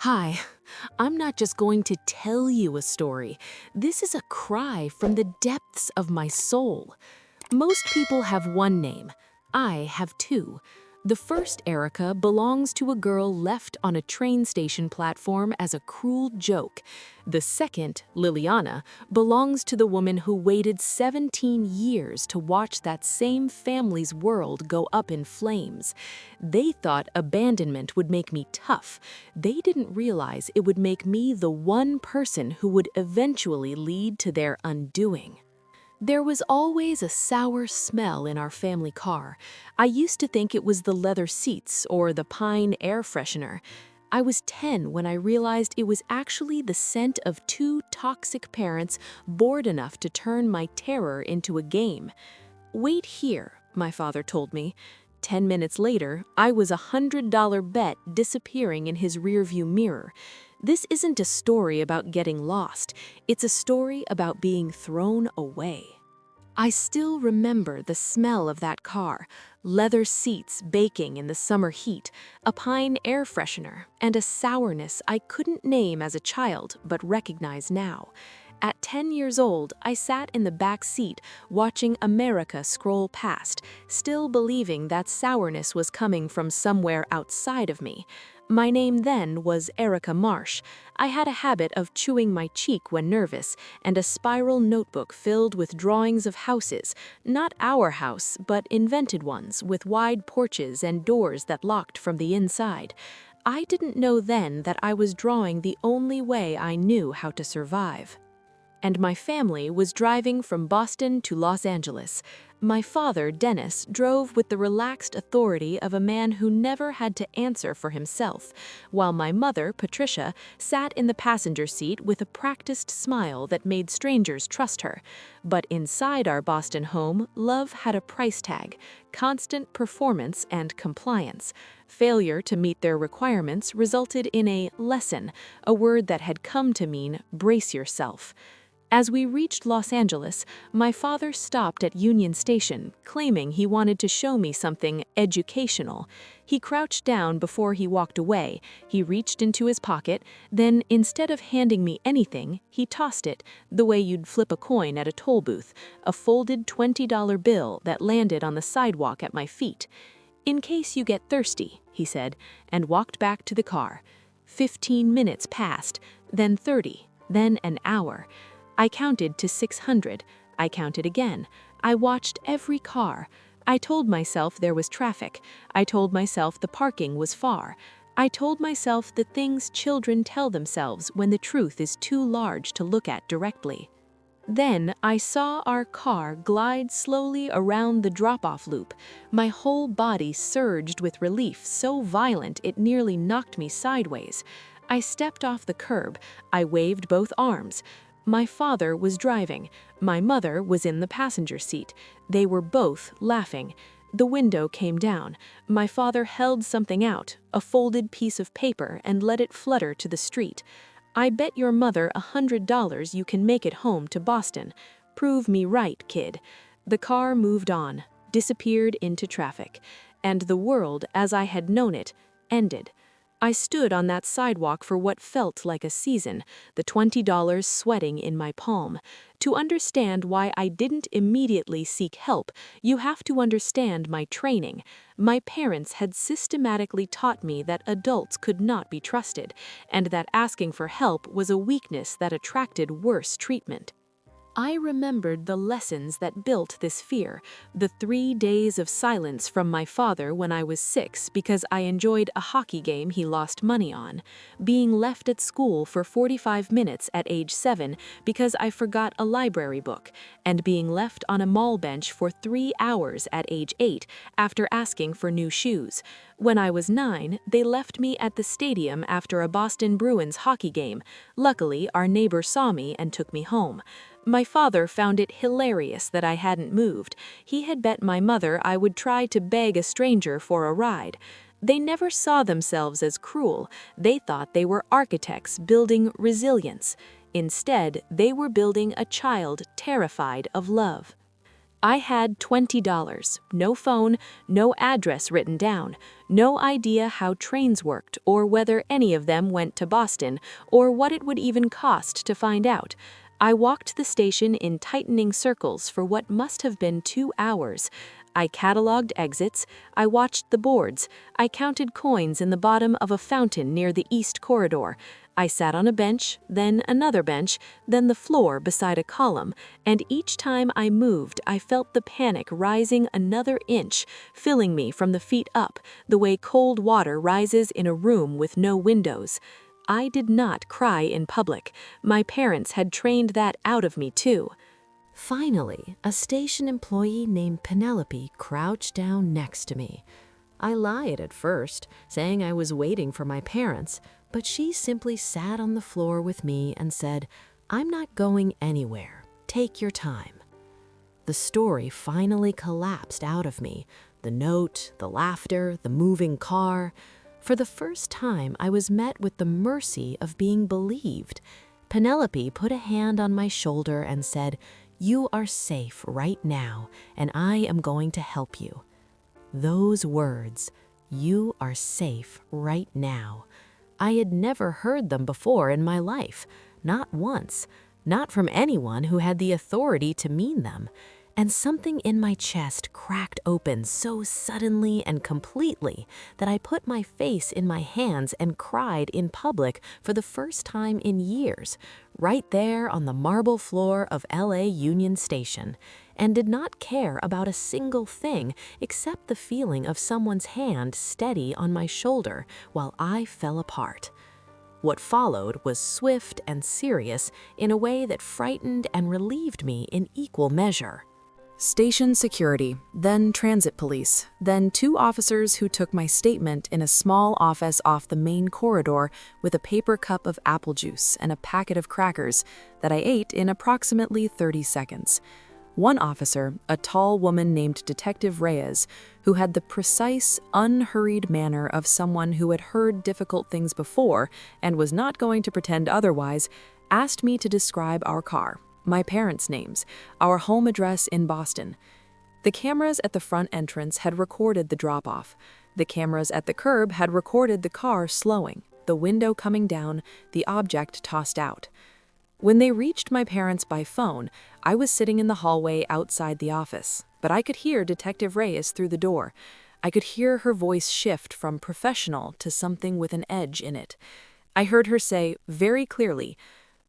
Hi, I'm not just going to tell you a story. This is a cry from the depths of my soul. Most people have one name. I have two. The first, Erica, belongs to a girl left on a train station platform as a cruel joke. The second, Liliana, belongs to the woman who waited 17 years to watch that same family's world go up in flames. They thought abandonment would make me tough. They didn't realize it would make me the one person who would eventually lead to their undoing. There was always a sour smell in our family car. I used to think it was the leather seats or the pine air freshener. I was 10 when I realized it was actually the scent of two toxic parents bored enough to turn my terror into a game. "Wait here," my father told me. 10 minutes later, I was a $100 bet disappearing in his rearview mirror. This isn't a story about getting lost. It's a story about being thrown away. I still remember the smell of that car, leather seats baking in the summer heat, a pine air freshener, and a sourness I couldn't name as a child but recognize now. At 10 years old, I sat in the back seat watching America scroll past, still believing that sourness was coming from somewhere outside of me. My name then was Erica Marsh. I had a habit of chewing my cheek when nervous, and a spiral notebook filled with drawings of houses, not our house, but invented ones with wide porches and doors that locked from the inside. I didn't know then that I was drawing the only way I knew how to survive. And my family was driving from Boston to Los Angeles. My father, Dennis, drove with the relaxed authority of a man who never had to answer for himself, while my mother, Patricia, sat in the passenger seat with a practiced smile that made strangers trust her. But inside our Boston home, love had a price tag: constant performance and compliance. Failure to meet their requirements resulted in a lesson, a word that had come to mean brace yourself. As we reached Los Angeles, my father stopped at Union Station, claiming he wanted to show me something educational. He crouched down before he walked away. He reached into his pocket, then instead of handing me anything, he tossed it, the way you'd flip a coin at a toll booth, a folded $20 bill that landed on the sidewalk at my feet. "In case you get thirsty," he said, and walked back to the car. 15 minutes passed, then 30, then an hour. I counted to 600. I counted again. I watched every car. I told myself there was traffic. I told myself the parking was far. I told myself the things children tell themselves when the truth is too large to look at directly. Then I saw our car glide slowly around the drop-off loop. My whole body surged with relief so violent it nearly knocked me sideways. I stepped off the curb. I waved both arms. My father was driving. My mother was in the passenger seat. They were both laughing. The window came down. My father held something out, a folded piece of paper, and let it flutter to the street. "I bet your mother $100 you can make it home to Boston. Prove me right, kid." The car moved on, disappeared into traffic, and the world, as I had known it, ended. I stood on that sidewalk for what felt like a season, the $20 sweating in my palm. To understand why I didn't immediately seek help, you have to understand my training. My parents had systematically taught me that adults could not be trusted, and that asking for help was a weakness that attracted worse treatment. I remembered the lessons that built this fear, the 3 days of silence from my father when I was 6 because I enjoyed a hockey game he lost money on, being left at school for 45 minutes at age 7 because I forgot a library book, and being left on a mall bench for 3 hours at age 8 after asking for new shoes. When I was 9, they left me at the stadium after a Boston Bruins hockey game. Luckily, our neighbor saw me and took me home. My father found it hilarious that I hadn't moved. He had bet my mother I would try to beg a stranger for a ride. They never saw themselves as cruel. They thought they were architects building resilience. Instead, they were building a child terrified of love. I had $20, no phone, no address written down, no idea how trains worked or whether any of them went to Boston or what it would even cost to find out. I walked the station in tightening circles for what must have been 2 hours. I cataloged exits, I watched the boards, I counted coins in the bottom of a fountain near the East Corridor. I sat on a bench, then another bench, then the floor beside a column, and each time I moved, I felt the panic rising another inch, filling me from the feet up, the way cold water rises in a room with no windows. I did not cry in public. My parents had trained that out of me too. Finally, a station employee named Penelope crouched down next to me. I lied at first, saying I was waiting for my parents, but she simply sat on the floor with me and said, "I'm not going anywhere. Take your time." The story finally collapsed out of me. The note, the laughter, the moving car. For the first time, I was met with the mercy of being believed. Penelope put a hand on my shoulder and said, "You are safe right now, and I am going to help you." Those words, "You are safe right now." I had never heard them before in my life, not once, not from anyone who had the authority to mean them. And something in my chest cracked open so suddenly and completely that I put my face in my hands and cried in public for the first time in years, right there on the marble floor of LA Union Station, and did not care about a single thing except the feeling of someone's hand steady on my shoulder while I fell apart. What followed was swift and serious in a way that frightened and relieved me in equal measure. Station security, then transit police, then 2 officers who took my statement in a small office off the main corridor with a paper cup of apple juice and a packet of crackers that I ate in approximately 30 seconds. One officer, a tall woman named Detective Reyes, who had the precise, unhurried manner of someone who had heard difficult things before and was not going to pretend otherwise, asked me to describe our car, my parents' names, our home address in Boston. The cameras at the front entrance had recorded the drop-off. The cameras at the curb had recorded the car slowing, the window coming down, the object tossed out. When they reached my parents by phone, I was sitting in the hallway outside the office, but I could hear Detective Reyes through the door. I could hear her voice shift from professional to something with an edge in it. I heard her say very clearly,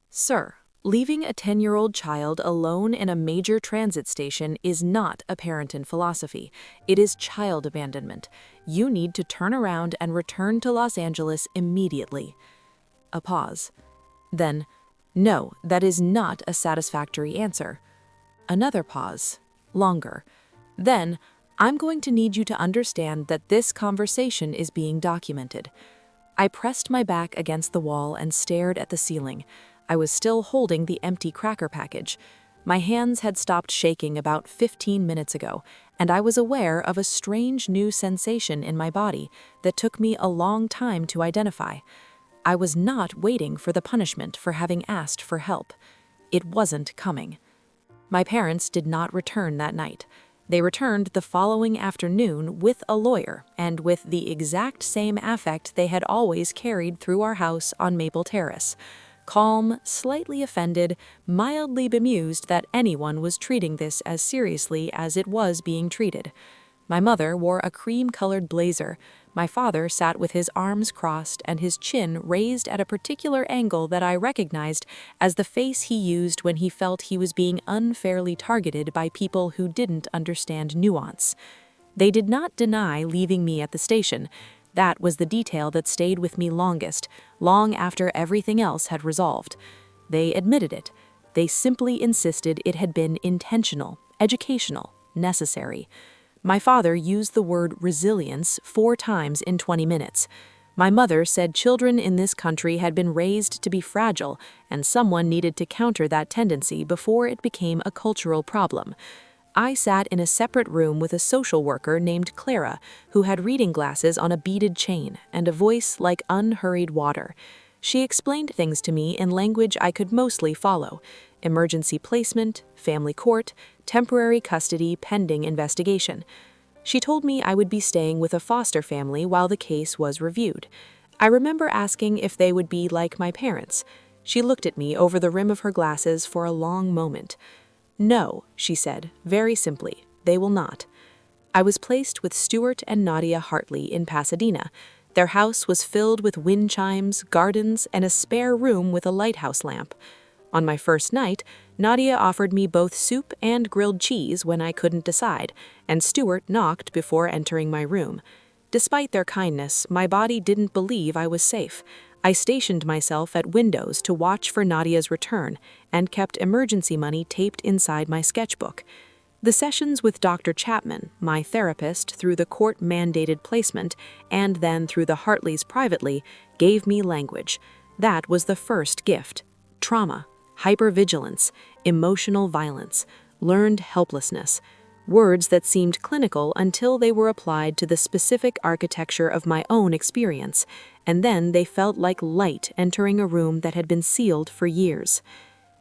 "Sir, leaving a 10-year-old child alone in a major transit station is not a Parenton philosophy. It is child abandonment. You need to turn around and return to Los Angeles immediately." A pause. Then, "No, that is not a satisfactory answer." Another pause. Longer. Then, "I'm going to need you to understand that this conversation is being documented." I pressed my back against the wall and stared at the ceiling. I was still holding the empty cracker package. My hands had stopped shaking about 15 minutes ago, and I was aware of a strange new sensation in my body that took me a long time to identify. I was not waiting for the punishment for having asked for help. It wasn't coming. My parents did not return that night. They returned the following afternoon with a lawyer and with the exact same affect they had always carried through our house on Maple Terrace. Calm, slightly offended, mildly bemused that anyone was treating this as seriously as it was being treated. My mother wore a cream-colored blazer. My father sat with his arms crossed and his chin raised at a particular angle that I recognized as the face he used when he felt he was being unfairly targeted by people who didn't understand nuance. They did not deny leaving me at the station. That was the detail that stayed with me longest, long after everything else had resolved. They admitted it. They simply insisted it had been intentional, educational, necessary. My father used the word resilience 4 times in 20 minutes. My mother said children in this country had been raised to be fragile, and someone needed to counter that tendency before it became a cultural problem. I sat in a separate room with a social worker named Clara, who had reading glasses on a beaded chain and a voice like unhurried water. She explained things to me in language I could mostly follow. emergency placement, family court, temporary custody pending investigation. She told me I would be staying with a foster family while the case was reviewed. I remember asking if they would be like my parents. She looked at me over the rim of her glasses for a long moment. "No," she said, very simply, "they will not." I was placed with Stuart and Nadia Hartley in Pasadena. Their house was filled with wind chimes, gardens, and a spare room with a lighthouse lamp. On my first night, Nadia offered me both soup and grilled cheese when I couldn't decide, and Stuart knocked before entering my room. Despite their kindness, my body didn't believe I was safe. I stationed myself at windows to watch for Nadia's return and kept emergency money taped inside my sketchbook. The sessions with Dr. Chapman, my therapist through the court-mandated placement and then through the Hartleys privately, gave me language. That was the first gift. Trauma, hypervigilance, emotional violence, learned helplessness. Words that seemed clinical until they were applied to the specific architecture of my own experience, and then they felt like light entering a room that had been sealed for years.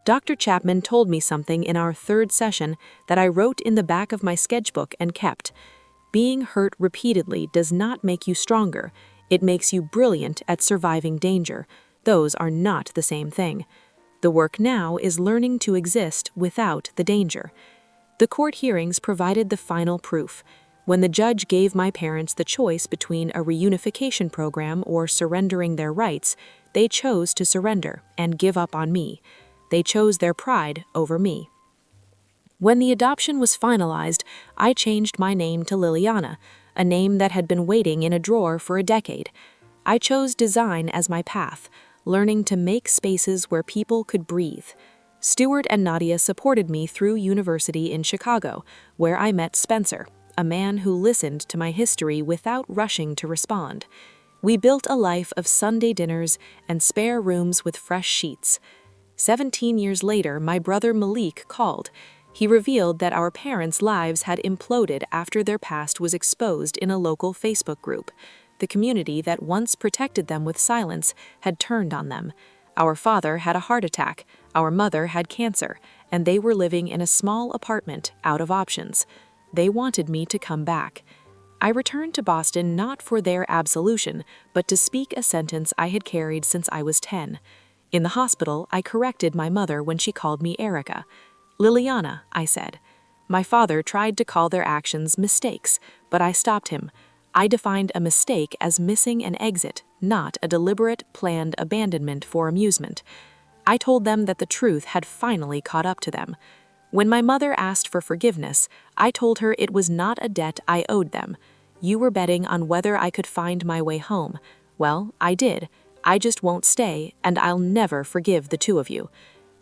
Dr. Chapman told me something in our third session that I wrote in the back of my sketchbook and kept. Being hurt repeatedly does not make you stronger. It makes you brilliant at surviving danger. Those are not the same thing. The work now is learning to exist without the danger. The court hearings provided the final proof. When the judge gave my parents the choice between a reunification program or surrendering their rights, they chose to surrender and give up on me. They chose their pride over me. When the adoption was finalized, I changed my name to Liliana, a name that had been waiting in a drawer for a decade. I chose design as my path, learning to make spaces where people could breathe. Stuart and Nadia supported me through university in Chicago, where I met Spencer, a man who listened to my history without rushing to respond. We built a life of Sunday dinners and spare rooms with fresh sheets. 17 years later, my brother Malik called. He revealed that our parents' lives had imploded after their past was exposed in a local Facebook group. The community that once protected them with silence had turned on them. Our father had a heart attack, our mother had cancer, and they were living in a small apartment out of options. They wanted me to come back. I returned to Boston not for their absolution, but to speak a sentence I had carried since I was 10. In the hospital, I corrected my mother when she called me Erica. "Liliana," I said. My father tried to call their actions mistakes, but I stopped him. I defined a mistake as missing an exit, not a deliberate, planned abandonment for amusement. I told them that the truth had finally caught up to them. When my mother asked for forgiveness, I told her it was not a debt I owed them. You were betting on whether I could find my way home. Well, I did. I just won't stay, and I'll never forgive the two of you.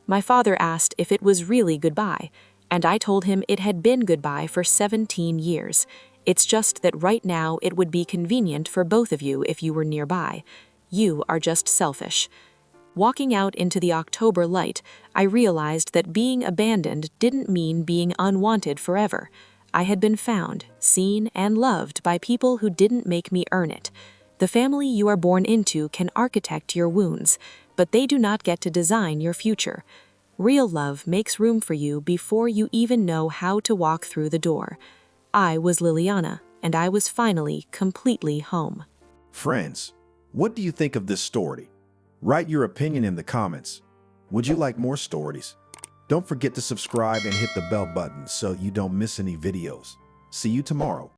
My father asked if it was really goodbye, and I told him it had been goodbye for 17 years. It's just that right now it would be convenient for both of you if you were nearby. You are just selfish. Walking out into the October light, I realized that being abandoned didn't mean being unwanted forever. I had been found, seen, and loved by people who didn't make me earn it. The family you are born into can architect your wounds, but they do not get to design your future. Real love makes room for you before you even know how to walk through the door. I was Liliana, and I was finally completely home. Friends, what do you think of this story? Write your opinion in the comments. Would you like more stories? Don't forget to subscribe and hit the bell button so you don't miss any videos. See you tomorrow.